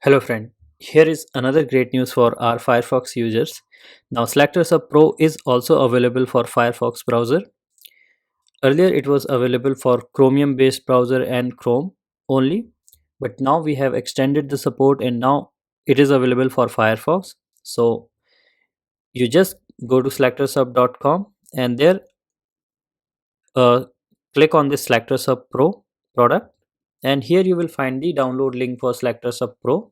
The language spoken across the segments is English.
Hello friend, here is another great news for our Firefox users. Now SelectorSub Pro is also available for Firefox browser. Earlier it was available for Chromium based browser and Chrome only, but now we have extended the support and now it is available for Firefox. So you just go to SelectorSub.com and there uh, click on this SelectorSub Pro product, and here you will find the download link for SelectorSub Pro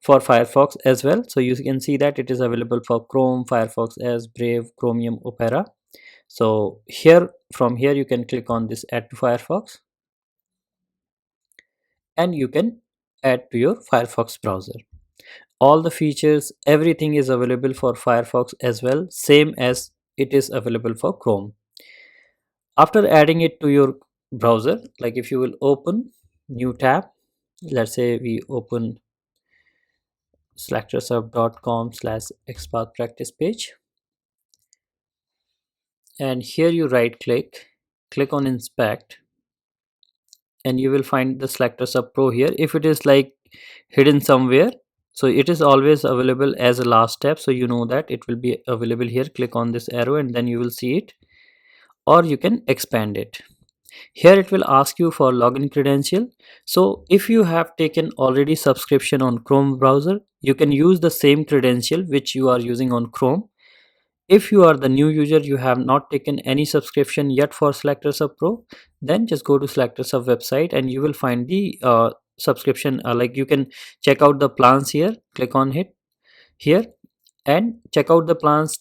for Firefox as well. So you can see that it is available for Chrome, Firefox as Brave, Chromium, Opera. So here, from here you can click on this add to Firefox and you can add to your Firefox browser. All the features, everything is available for Firefox as well, same as it is available for Chrome. After adding it to your browser, like if you will open new tab, let's say we open selectorsub.com/XPath practice page, and here you right click on inspect, and you will find the SelectorSub Pro here. If it is like hidden somewhere, so it is always available as a last step, so you know that it will be available here. Click on this arrow and then you will see it, or you can expand it. Here it will ask you for login credential. So if you have taken already subscription on Chrome browser, you can use the same credential which you are using on Chrome. If you are the new user, you have not taken any subscription yet for SelectorSub Pro, then just go to SelectorSub website and you will find the subscription. Like you can check out the plans here. Click on it here and check out the plans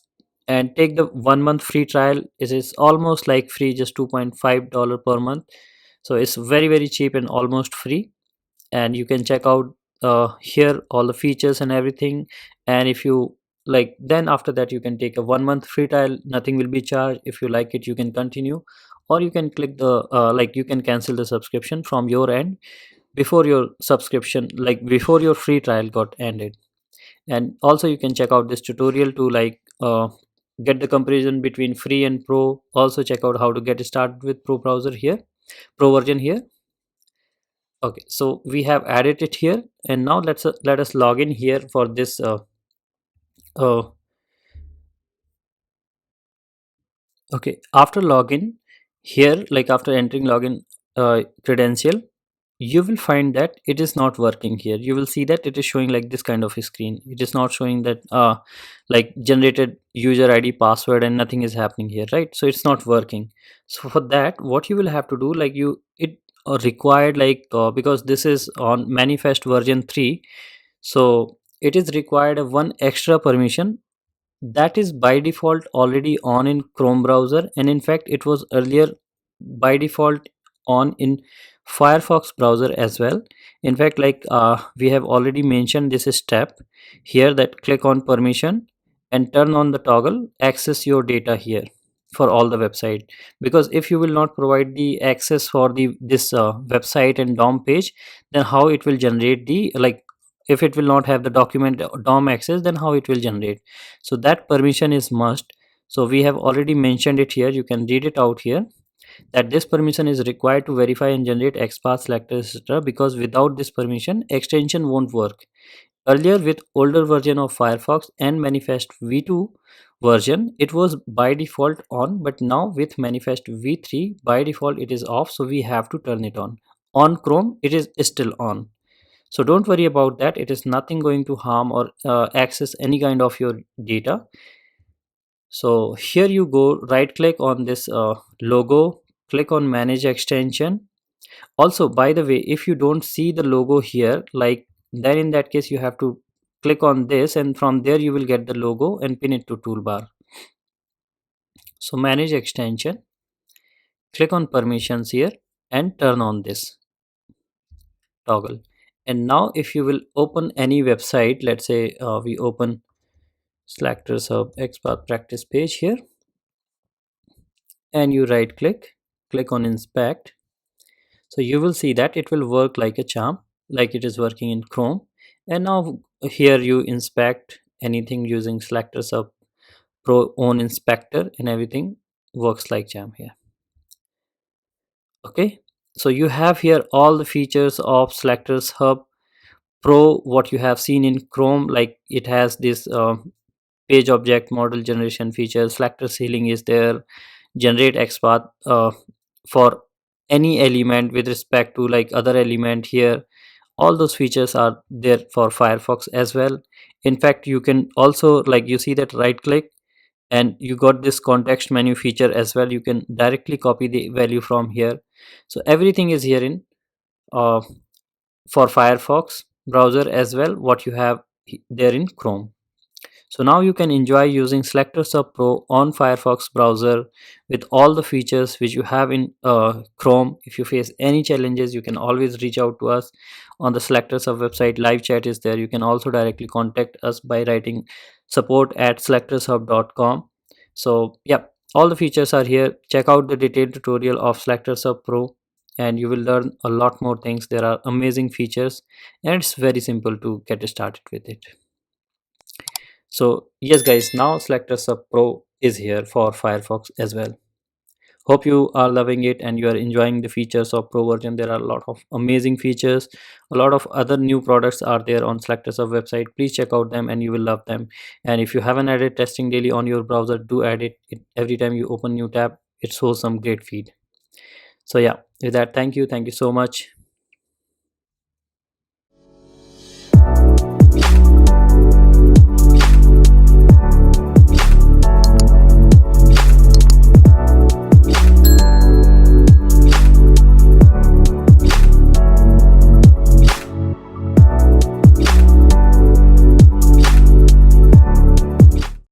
and take the 1 month free trial. It is almost like free, just $2.5 per month. So it's very cheap and almost free. And you can check out here all the features and everything. And if you like, then after that you can take a 1 month free trial, nothing will be charged. If you like it, you can continue, or you can click the like you can cancel the subscription from your end before your subscription, like before your free trial got ended. And also you can check out this tutorial to like get the comparison between free and pro. Also check out how to get started with pro browser here, pro version here. Okay, so we have added it here, and now let us log in here for this uh, okay, after login here, like after entering login credential, you will find that it is not working here. You will see that it is showing like this kind of a screen. It is not showing that like generated user ID password, and nothing is happening here, right? So it's not working. So for that, what you will have to do, like you it required like because this is on manifest version 3, so it is required a one extra permission that is by default already on in Chrome browser, and in fact it was earlier by default on in Firefox browser as well. In fact, like we have already mentioned this step here, that click on permission and turn on the toggle access your data here for all the website. Because if you will not provide the access for the this website and DOM page, then how it will generate the, like, if it will not have the document DOM access, then how it will generate? So that permission is must. So we have already mentioned it here, you can read it out here, that this permission is required to verify and generate XPath selector, etc. Because without this permission, extension won't work. Earlier with older version of Firefox and Manifest v2 version, it was by default on, but now with Manifest v3 by default it is off, so we have to turn it on. On Chrome it is still on. So don't worry about that, it is nothing going to harm or access any kind of your data. So here you go, right click on this logo, click on manage extension. Also, by the way, if you don't see the logo here, like, then in that case you have to click on this, and from there you will get the logo and pin it to toolbar. So manage extension, click on permissions here and turn on this toggle. And now if you will open any website, let's say we open SelectorSub XPath practice page here, and you right click on inspect. So you will see that it will work like a charm, like it is working in Chrome. And now here you inspect anything using SelectorSub Pro own inspector, and everything works like charm here. Okay, so you have here all the features of SelectorShub Pro, what you have seen in Chrome, like it has this page object model generation feature, selector ceiling is there, generate XPath for any element with respect to like other element here. All those features are there for Firefox as well. In fact, you can also, like, you see that right click and you got this context menu feature as well. You can directly copy the value from here. So everything is here in uh, for Firefox browser as well, what you have there in Chrome. So now you can enjoy using SelectorSub Pro on Firefox browser with all the features which you have in Chrome. If you face any challenges, you can always reach out to us on the SelectorSub website. Live chat is there. You can also directly contact us by writing support@selectorshub.com. So yeah, all the features are here. Check out the detailed tutorial of SelectorSub Pro and you will learn a lot more things. There are amazing features and it's very simple to get started with it. So yes guys, now SelectorSub Pro is here for Firefox as well. Hope you are loving it and you are enjoying the features of Pro version. There are a lot of amazing features. A lot of other new products are there on SelectorSub website. Please check out them and you will love them. And if you haven't added testing daily on your browser, do add it. Every time you open new tab, it shows some great feed. So yeah, with that, thank you so much.